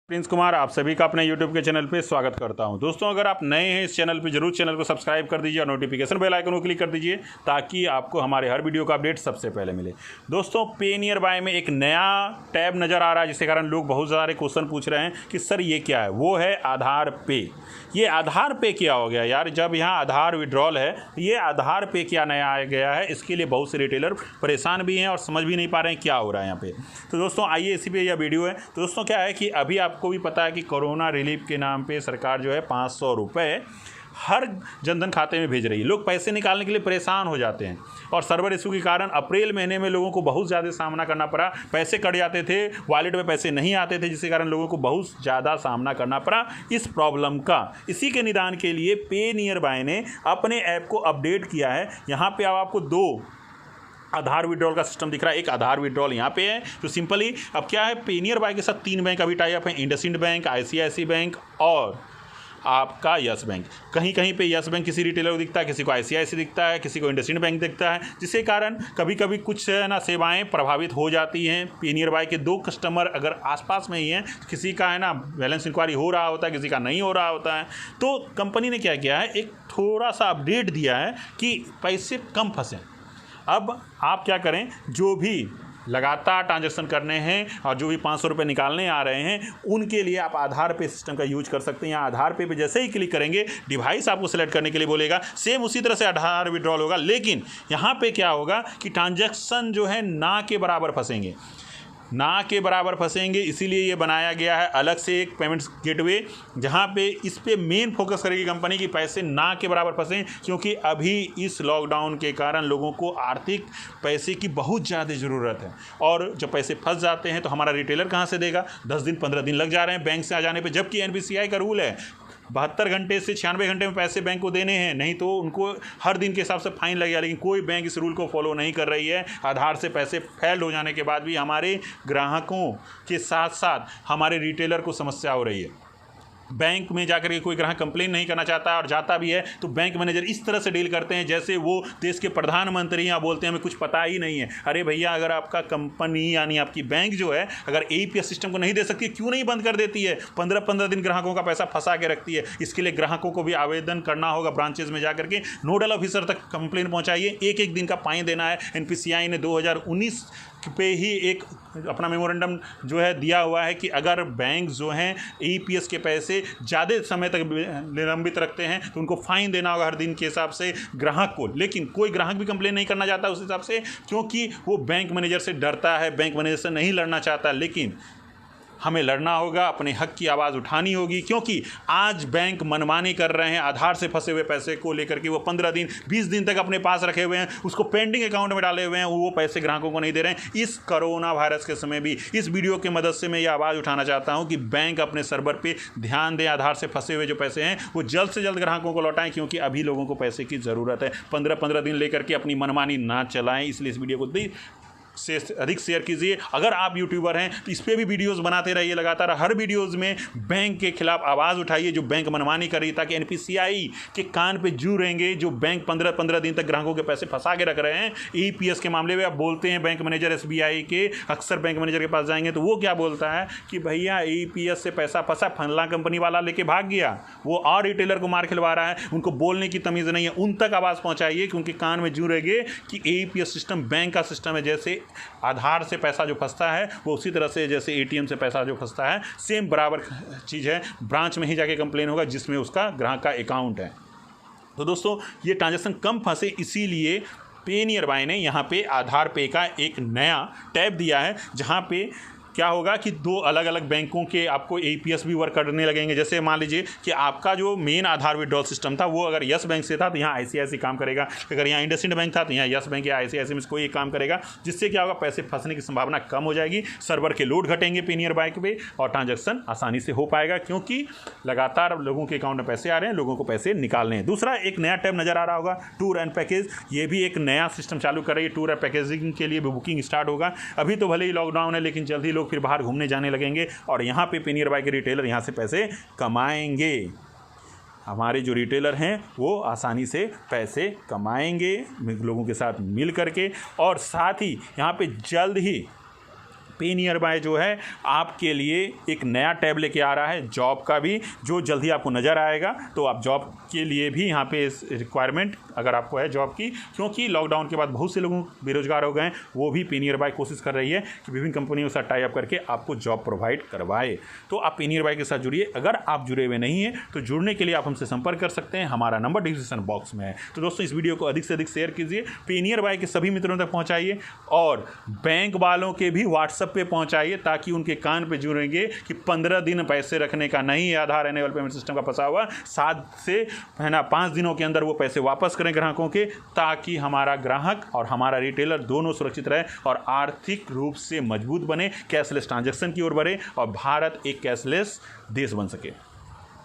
Prince Kumar आप सभी का अपने YouTube के चैनल पे स्वागत करता हूं। दोस्तों, अगर आप नए हैं इस चैनल पे जरूर चैनल को सब्सक्राइब कर दीजिए और नोटिफिकेशन बेल आइकन को क्लिक कर दीजिए ताकि आपको हमारे हर वीडियो का अपडेट सबसे पहले मिले। दोस्तों, पे नियर बाय में एक नया टैब नज़र आ रहा है जिसके कारण लोग बहुत सारे क्वेश्चन पूछ रहे हैं कि सर ये क्या है। वो है आधार पे। ये आधार पे क्या हो गया यार, जब यहाँ आधार विड्रॉल है, ये आधार पे क्या नया आ गया है। इसके लिए बहुत से रिटेलर परेशान भी हैं और समझ भी नहीं पा रहे हैं क्या हो रहा है यहाँ पे। तो दोस्तों आइए इसी पे यह वीडियो है। तो दोस्तों क्या है कि अभी आपको भी पता है कि कोरोना रिलीफ के नाम पे सरकार जो है 500 रुपये हर जनधन खाते में भेज रही है। लोग पैसे निकालने के लिए परेशान हो जाते हैं और सर्वर इशू के कारण अप्रैल महीने में लोगों को बहुत ज़्यादा सामना करना पड़ा। पैसे कट जाते थे, वॉलेट में पैसे नहीं आते थे, जिसके कारण लोगों को बहुत ज़्यादा सामना करना पड़ा इस प्रॉब्लम का। इसी के निदान के लिए पे नियर बाय ने अपने ऐप को अपडेट किया है। यहाँ पे अब आपको दो आधार विड्रॉल का सिस्टम दिख रहा है। एक आधार विड्रॉल यहाँ पे है जो सिंपली अब क्या है, पे नियर बाय के साथ 3 बैंक अभी टाई अप हैं, इंडसइंड बैंक, ICICI बैंक और आपका यस बैंक। कहीं कहीं पे यस बैंक किसी रिटेलर को दिखता है, किसी को ICICI दिखता है, किसी को इंडसइंड बैंक दिखता है, जिसके कारण कभी कभी कुछ ना सेवाएं प्रभावित हो जाती हैं। पे नियर बाय के 2 कस्टमर अगर आसपास में ही हैं, किसी का है ना बैलेंस इंक्वायरी हो रहा होता है, किसी का नहीं हो रहा होता है, तो कंपनी ने क्या किया है, एक थोड़ा सा अपडेट दिया है कि पैसे कम फंसें। अब आप क्या करें, जो भी लगातार ट्रांजैक्शन करने हैं और जो भी 500 रुपये निकालने आ रहे हैं, उनके लिए आप आधार पे सिस्टम का यूज कर सकते हैं। यहाँ आधार पे जैसे ही क्लिक करेंगे डिवाइस आपको सेलेक्ट करने के लिए बोलेगा। सेम उसी तरह से आधार विड्रॉल होगा, लेकिन यहाँ पे क्या होगा कि ट्रांजैक्शन जो है ना के बराबर फंसेंगे, ना के बराबर फंसेंगे। इसीलिए ये बनाया गया है अलग से एक पेमेंट्स गेटवे, जहाँ पे इस पे मेन फोकस करेगी कंपनी की पैसे ना के बराबर फंसें, क्योंकि अभी इस लॉकडाउन के कारण लोगों को आर्थिक पैसे की बहुत ज़्यादा ज़रूरत है। और जब पैसे फंस जाते हैं तो हमारा रिटेलर कहाँ से देगा। 10 दिन 15 दिन लग जा रहे हैं बैंक से आ जाने पर, जबकि NPCI का रूल है 72 घंटे से 96 घंटे में पैसे बैंक को देने हैं, नहीं तो उनको हर दिन के हिसाब से फाइन लगेगा। लेकिन कोई बैंक इस रूल को फॉलो नहीं कर रही है। आधार से पैसे फेल हो जाने के बाद भी हमारे ग्राहकों के साथ साथ हमारे रिटेलर को समस्या हो रही है। बैंक में जाकर के कोई ग्राहक कंप्लेन नहीं करना चाहता है, और जाता भी है तो बैंक मैनेजर इस तरह से डील करते हैं जैसे वो देश के प्रधानमंत्री या बोलते हैं हमें कुछ पता ही नहीं है। अरे भैया, अगर आपका कंपनी यानी आपकी बैंक जो है अगर APS सिस्टम को नहीं दे सकती, क्यों नहीं बंद कर देती है। 15-15 दिन ग्राहकों का पैसा फंसा के रखती है। इसके लिए ग्राहकों को भी आवेदन करना होगा ब्रांचेज में जाकर के, नोडल ऑफिसर तक कंप्लेन पहुँचाइए। एक दिन का फाइन देना है। NPCI ने 2019 पे ही एक अपना मेमोरेंडम जो है दिया हुआ है कि अगर बैंक जो हैं APS के पैसे ज़्यादा समय तक निलंबित रखते हैं तो उनको फाइन देना होगा हर दिन के हिसाब से ग्राहक को। लेकिन कोई ग्राहक भी कंप्लेन नहीं करना चाहता उस हिसाब से, क्योंकि वो बैंक मैनेजर से डरता है, बैंक मैनेजर से नहीं लड़ना चाहता। लेकिन हमें लड़ना होगा, अपने हक की आवाज़ उठानी होगी, क्योंकि आज बैंक मनमानी कर रहे हैं। आधार से फंसे हुए पैसे को लेकर के वो 15 दिन 20 दिन तक अपने पास रखे हुए हैं, उसको पेंडिंग अकाउंट में डाले हुए हैं, वो पैसे ग्राहकों को नहीं दे रहे हैं। इस कोरोना वायरस के समय भी इस वीडियो की मदद से मैं ये आवाज़ उठाना चाहता हूँ कि बैंक अपने सर्वर पर ध्यान दें। आधार से फंसे हुए जो पैसे हैं वो जल्द से जल्द ग्राहकों को लौटाएं, क्योंकि अभी लोगों को पैसे की ज़रूरत है। 15-15 दिन लेकर के अपनी मनमानी ना चलाएं। इसलिए इस वीडियो को से अधिक शेयर कीजिए। अगर आप यूट्यूबर हैं तो इस पर भी वीडियोस बनाते रहिए लगातार। हर वीडियोस में बैंक के खिलाफ आवाज़ उठाइए जो बैंक मनमानी कर रही है, ताकि NPCI के कान पे जू रहेंगे जो बैंक 15-15 दिन तक ग्राहकों के पैसे फंसा के रख रहे हैं। APS के मामले में आप बोलते हैं बैंक मैनेजर SBI के, अक्सर बैंक मैनेजर के पास जाएंगे तो वो क्या बोलता है कि भैया APS से पैसा फंसा, फला कंपनी वाला लेके भाग गया, वो और रिटेलर को मार खिलवा रहा है। उनको बोलने की तमीज़ नहीं है। उन तक आवाज़ पहुँचाइए, क्योंकि कान में जू रहेंगे कि APS सिस्टम बैंक का सिस्टम है। जैसे आधार से पैसा जो फंसता है वो उसी तरह से जैसे ATM से पैसा जो फंसता है, सेम बराबर चीज़ है। ब्रांच में ही जाके कंप्लेन होगा जिसमें उसका ग्राहक का अकाउंट है। तो दोस्तों, ये ट्रांजैक्शन कम फंसे, इसीलिए पे नियर बाय ने यहाँ पे आधार पे का एक नया टैब दिया है, जहाँ पे क्या होगा कि 2 अलग अलग बैंकों के आपको APS भी वर्क करने लगेंगे। जैसे मान लीजिए कि आपका जो मेन आधार विड्रॉल सिस्टम था वो अगर यस बैंक से था तो यहाँ ICICI काम करेगा, अगर यहाँ इंडसइंड बैंक था तो यहाँ यस बैंक या ICICI में कोई एक काम करेगा, जिससे क्या होगा, पैसे फंसने की संभावना कम हो जाएगी, सर्वर के लोड घटेंगे पे नियर बाय पे, और ट्रांजैक्शन आसानी से हो पाएगा, क्योंकि लगातार लोगों के अकाउंट में पैसे आ रहे हैं, लोगों को पैसे निकालने हैं। दूसरा एक नया टैब नज़र आ रहा होगा, टूर एंड पैकेज। ये भी एक नया सिस्टम चालू कर रही है। टूर एंड पैकेजिंग के लिए भी बुकिंग स्टार्ट होगा। अभी तो भले ही लॉकडाउन है, लेकिन जल्द ही लोग फिर बाहर घूमने जाने लगेंगे और यहाँ पे नियर बाय के रिटेलर यहाँ से पैसे कमाएंगे। हमारे जो रिटेलर हैं वो आसानी से पैसे कमाएंगे लोगों के साथ मिल करके, और साथ ही यहाँ पे जल्द ही पे नियर बाय जो है आपके लिए एक नया टैब लेके आ रहा है, जॉब का भी, जो जल्द ही आपको नज़र आएगा। तो आप जॉब के लिए भी यहाँ पे रिक्वायरमेंट अगर आपको है जॉब की, क्योंकि लॉकडाउन के बाद बहुत से लोग बेरोजगार हो गए हैं, वो भी पे नियर बाय कोशिश कर रही है कि विभिन्न कंपनियों के साथ टाई अप करके आपको जॉब प्रोवाइड करवाए। तो आप पे नियर बाय के साथ जुड़िए। अगर आप जुड़े हुए नहीं हैं तो जुड़ने के लिए आप हमसे संपर्क कर सकते हैं, हमारा नंबर डिस्क्रिप्शन बॉक्स में है। तो दोस्तों इस वीडियो को अधिक से अधिक शेयर कीजिए, पे नियर बाय के सभी मित्रों तक पहुँचाइए और बैंक वालों के भी व्हाट्सएप पे पहुँचाइए, ताकि उनके कान पे जुड़ेंगे कि 15 दिन पैसे रखने का नहीं, आधार एनेबल पेमेंट सिस्टम का फंसा हुआ, 7 से 5 दिनों के अंदर वो पैसे वापस करें ग्राहकों के, ताकि हमारा ग्राहक और हमारा रिटेलर दोनों सुरक्षित रहे और आर्थिक रूप से मजबूत बने, कैशलेस ट्रांजैक्शन की ओर बढ़े और भारत एक कैशलेस देश बन सके।